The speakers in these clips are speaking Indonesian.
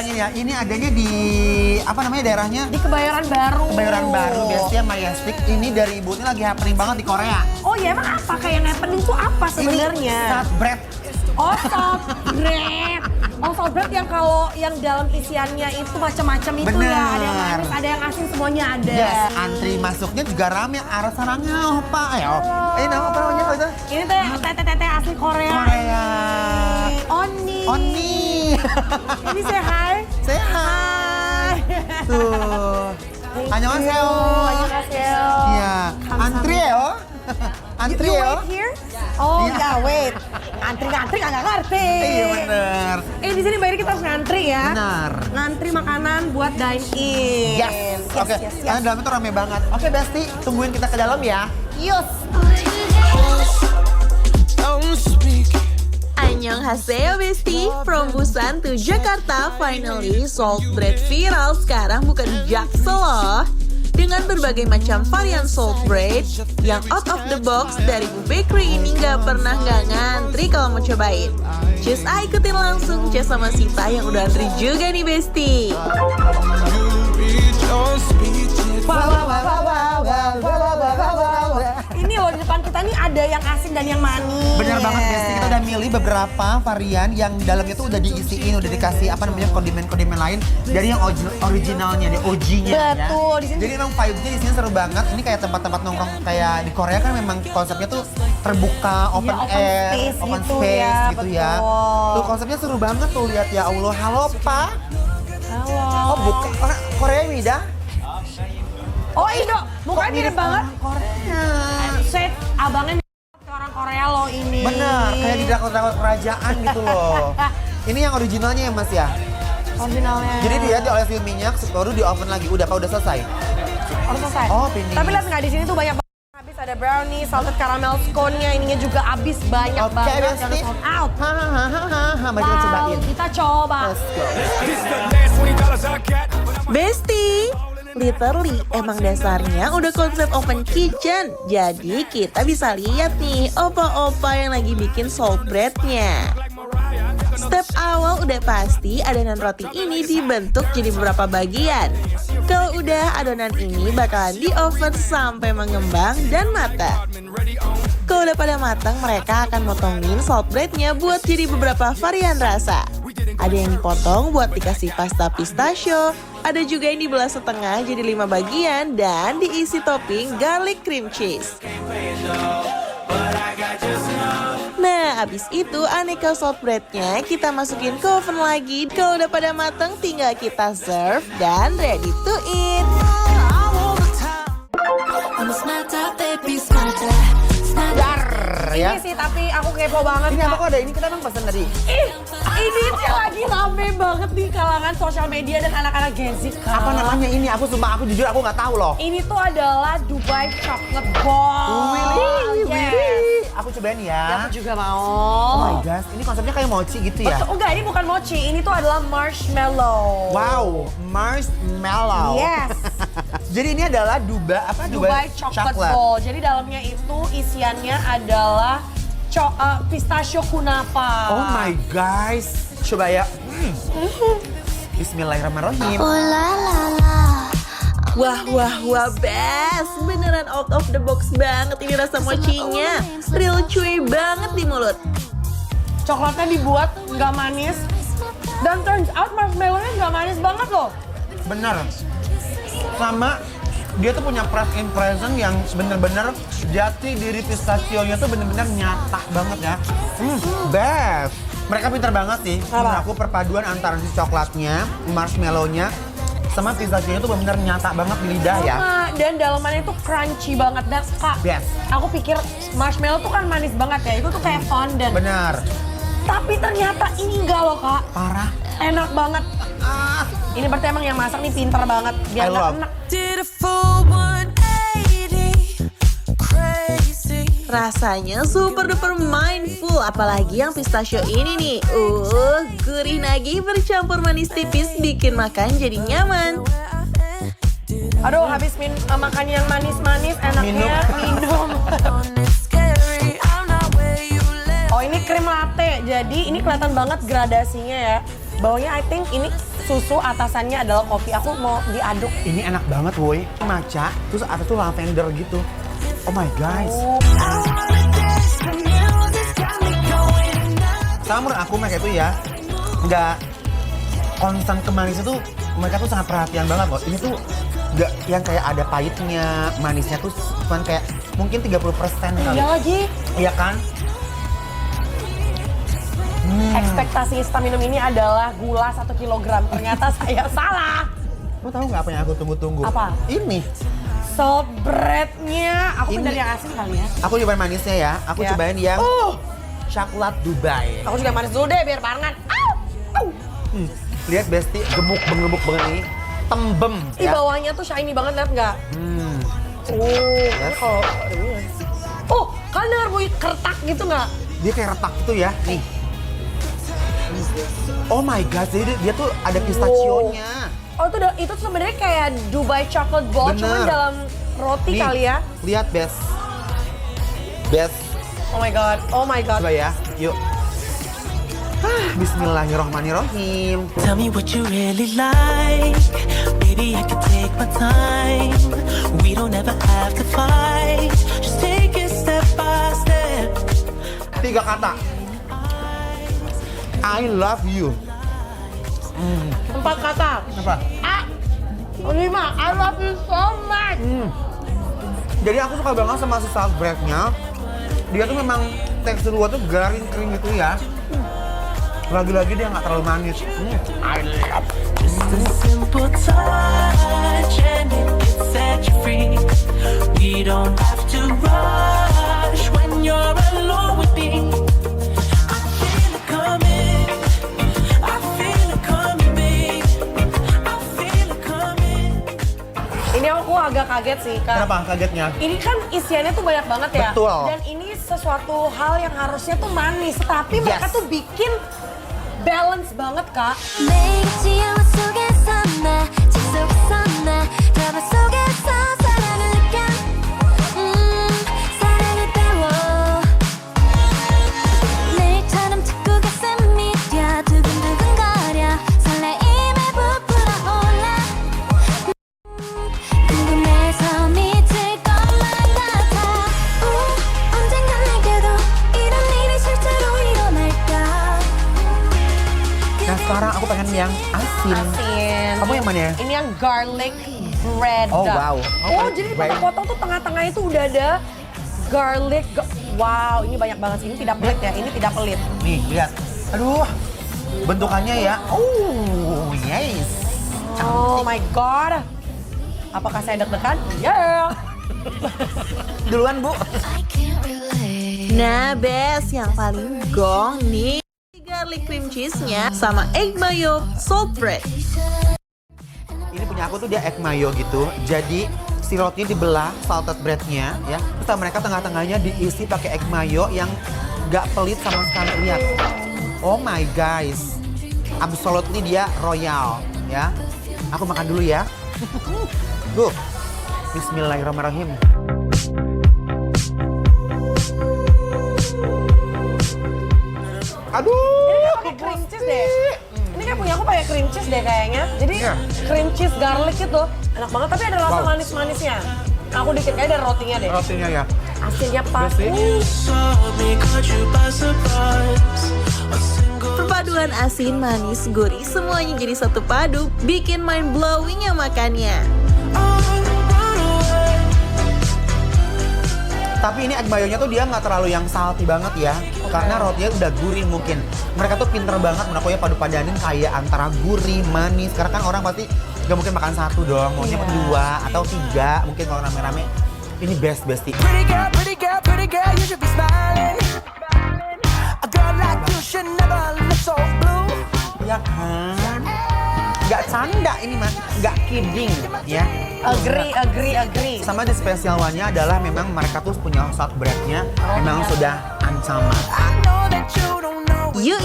bayangin ya, ini adanya di apa namanya daerahnya? Di Kebayoran Baru. Kebayoran Baru, biasanya Majestic. Ini dari Ibu ini lagi happening banget di Korea. Oh ya emang apa? Kayak yang happening tuh apa sebenarnya? Ini salt bread. Oh salt bread. Oh salt bread yang kalau yang dalam isiannya itu macam-macam itu Bener. ya. Ada yang manis, ada yang asin, semuanya ada. Yes, antri masuknya juga rame. Arah sarangnya apa ya? Ini nama apa namanya kalau itu? Ini teh tete asli Korea. Korea. Oni. Oni. Ini say hi. Say hi. Tuh. Annyeonghaseyo. Annyeonghaseyo. Iya. Antri ya. Antri You ya. wait here? Oh Iya. ya wait. Ngantri nggak ngerti. Iya bener. Di sini bayar kita harus ngantri ya. Benar. Ngantri makanan buat dine in. Yes. Oke. Karena dalam itu rame banget. Oke, Besti, tungguin kita ke dalam ya. Yus. Annyeonghaseyo Besti, from Busan to Jakarta, finally salt bread viral sekarang bukan di Jaksel loh. Dengan berbagai macam varian salt bread yang out of the box dari Bu Bakery ini nggak pernah nggak ngantri kalau mau cobain. Just ikutin langsung Jess sama Sita yang udah antri juga nih Besti. Ini loh di depan kita nih ada yang asin dan yang manis. Bener banget, Besti. Kita udah milih beberapa varian yang dalamnya tuh udah diisiin, udah dikasih apa namanya kondimen-kondimen lain dari yang originalnya, dari OG-nya ya. Betul, di sini. Jadi emang vibe-nya di sini seru banget. Ini kayak tempat-tempat nongkrong kayak di Korea kan memang konsepnya tuh terbuka, open open air, space open gitu space ya, gitu ya. betul. Tuh konsepnya seru banget tuh, lihat ya Allah. Halo, Pak. Halo. Oh, bukan orang Korea Mida? Oh Indo, mukanya mirip banget. Korea. Set, abangnya mirip orang Korea loh ini. Bener, kayak di drakor-drakor kerajaan gitu loh. Ini yang originalnya ya Mas ya? Originalnya. Jadi dia diolesin minyak, baru di oven lagi. Udah udah selesai? Udah selesai. Oh, finish. Tapi lihat nggak di sini tuh banyak banget. Habis ada brownie, salted caramel scone-nya, ininya juga habis banyak Oke, banget. Besti. Karena sold out. Hahaha, mari kita cobain. Kita coba. Let's go. Besti, literally emang dasarnya udah konsep open kitchen. Jadi kita bisa lihat nih opa-opa yang lagi bikin salt breadnya. Step awal udah pasti adonan roti ini dibentuk jadi beberapa bagian. Kalau udah adonan ini bakalan di oven sampai mengembang dan matang. Kalau udah pada matang, mereka akan motongin salt breadnya buat jadi beberapa varian rasa. Ada yang dipotong buat dikasih pasta pistachio, ada juga yang dibelah setengah jadi 5 bagian dan diisi topping garlic cream cheese. Nah, abis itu aneka salt breadnya kita masukin ke oven lagi. Kalau udah pada matang, tinggal kita serve dan ready to eat. Dar ya. Ini sih tapi aku kepo banget. Ini apa Kak. kok ada ini kita emang pesan tadi? Ini tuh lagi rame banget di kalangan sosial media dan anak-anak Gen Z. Kak. Apa namanya ini? Aku sumpah aku jujur aku nggak tahu loh. Ini tuh adalah Dubai Chocolate Ball. Wih, aku cobain ya. Aku juga mau. Oh my gosh, ini konsepnya kayak mochi gitu ya? Betul, enggak, ini bukan mochi, ini tuh adalah marshmallow. Wow, marshmallow. Yes. Jadi ini adalah Dubai Chocolate Ball. Jadi dalamnya itu isiannya adalah pistachio kunapa. Oh my guys, coba ya. Bismillahirrahmanirrahim. Wah, best! Beneran out of the box banget ini rasa mochinya. Real chewy banget di mulut. Coklatnya dibuat nggak manis. Dan turns out marshmallow-nya nggak manis banget loh. Bener. Sama dia tuh punya press impression yang bener-bener jati diri pistachio-nya tuh bener-bener nyata banget ya. Best. Mereka pintar banget sih. Menurut aku perpaduan antara si coklatnya, marshmallow-nya, sama pistachio-nya tuh bener-bener nyata banget di lidah ya. Dan dalamannya tuh crunchy banget. Dan Kak, Best. aku pikir marshmallow tuh kan manis banget ya. Itu tuh kayak fondant. Bener. Tapi ternyata ini enggak loh Kak. Parah. Enak banget. Ini berarti emang yang masak nih pinter banget. Biar I nggak love. enak. Rasanya super duper mindful, apalagi yang pistachio ini nih. Gurih nagih bercampur manis tipis bikin makan jadi nyaman. Aduh, habis makan yang manis-manis, enaknya minum. Oh, ini krim latte. Jadi ini kelihatan banget gradasinya ya. Bawahnya I think ini susu, atasannya adalah kopi. Aku mau diaduk. Ini enak banget woi. Matcha, terus atas tuh lavender gitu. Oh my guys. Sama menurut aku mereka itu ya nggak konstan ke manis itu, mereka tuh sangat perhatian banget loh. Ini tuh nggak yang kayak ada pahitnya, manisnya tuh cuman kayak mungkin 30% kali. Iya lagi. Iya kan? Ekspektasi instan minum ini adalah gula 1 kilogram. Ternyata saya salah. Lo tahu nggak apa yang aku tunggu-tunggu? Apa? Ini. Salt bread-nya. Aku Ini- dari yang asin kali ya. Aku cobain manisnya ya. Aku Ya. cobain yang coklat Dubai. Aku juga manis dulu deh biar barengan. Au! Lihat Besti, gemuk banget ini. Tembem Ih, ya. bawahnya tuh shiny banget, lihat nggak? Yes. Kalau kalian dengar bunyi kertak gitu nggak? Dia kayak retak gitu ya. Nih. Oh my god, jadi dia tuh ada pistachio-nya. Oh itu tuh sebenarnya kayak Dubai chocolate ball, cuma Bener. dalam roti Nih, kali ya. Lihat Bes. Bes. Oh my god. Coba ya, yuk. Bismillahirrohmanirrohim. Tell me what you really like. Baby, I can take my time. We don't ever have to fight. Just take it step by step. 3 kata. I love you. 4 kata. Apa? 5. I love you so much. Jadi aku suka banget sama si salt bread-nya. Dia tuh memang tekstur luar tuh garing kering gitu ya. Lagi-lagi dia nggak terlalu manis. I love Just a simple touch and it can set you free. We don't have to rush when you're alone with me. I feel it coming. I feel it coming, babe. I feel it coming. Ini aku agak kaget sih, Kak. Kenapa kagetnya? Ini kan isiannya tuh banyak banget ya. Betul. Dan ini sesuatu hal yang harusnya tuh manis, tapi mereka Yes. tuh bikin balance banget, Kak. 매일 지하와 속에서 나 지속에서 나 드라마 속에서 사랑을 느껴 사랑을 배워 내일처럼 자꾸 가슴이 뛰어 두근두근거려 설레임에 부풀어 올라 궁금해서 미칠 것만 같아 언젠간 내게도 이런 일이 실제로 일어날까 Nah sekarang aku pengen yang asin. Asin. Kamu yang mana ya? Ini yang garlic bread. Oh, wow. Oh, jadi Bread. potong-potong tuh tengah-tengah itu udah ada garlic. Wow, ini banyak banget sih. Ini tidak pelit ya. Ini tidak pelit. Nih lihat. Aduh, bentukannya ya. Oh yes. Oh my god. Apakah saya deg-degan? Yeah. Duluan Bu. I can't relate. Nah, Bes, yang paling gong nih garlic cream cheese-nya sama egg mayo salt bread. Ini punya aku tuh dia egg mayo gitu. Jadi si rotinya dibelah salted breadnya ya. Terus sama mereka tengah-tengahnya diisi pakai egg mayo yang nggak pelit sama sekali. Lihat. Oh my guys. Absolutely dia royal ya. Aku makan dulu ya. Tuh. Bismillahirrahmanirrahim. Aduh. Pakai cream cheese deh. Ini kayak punya aku pakai cream cheese deh kayaknya. Jadi Iya. cream cheese garlic itu enak banget, tapi ada rasa Wow. manis-manisnya. Aku dikit kayak dari rotinya deh. Rotinya ya. Asinnya pas. Bersih. So me caught you by surprise. A single Perpaduan asin, manis, gurih semuanya jadi satu padu, bikin mind blowing ya makannya. Tapi ini egg mayonya tuh dia nggak terlalu yang salty banget ya. Karena rotinya udah gurih mungkin. Mereka tuh pinter banget menurut aku ya padu-padanin kayak antara gurih, manis. Karena kan orang pasti nggak mungkin makan satu dong. Maunya Iya. 2 atau 3 mungkin kalau rame-rame. Ini best bestie. pretty girl, pretty girl, pretty girl, you should be smiling. A girl like you should never look so blue. Ya kan? Nggak canda ini mah, nggak kidding ya. Agree. Sama di special one-nya adalah memang mereka tuh punya salt bread-nya memang sudah ancaman. I know that you don't know. Yuk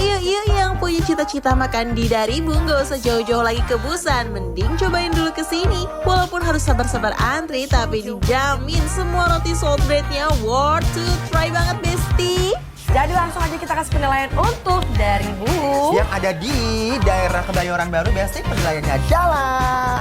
yang punya cita-cita makan di Daribu nggak usah jauh-jauh lagi ke Busan, mending cobain dulu ke sini. Walaupun harus sabar-sabar antri, tapi dijamin semua roti salt bread-nya worth to try banget, Besti. Jadi langsung aja kita kasih penilaian untuk dari Bu. Yang ada di daerah Kebayoran Baru, basic penilaiannya jalan.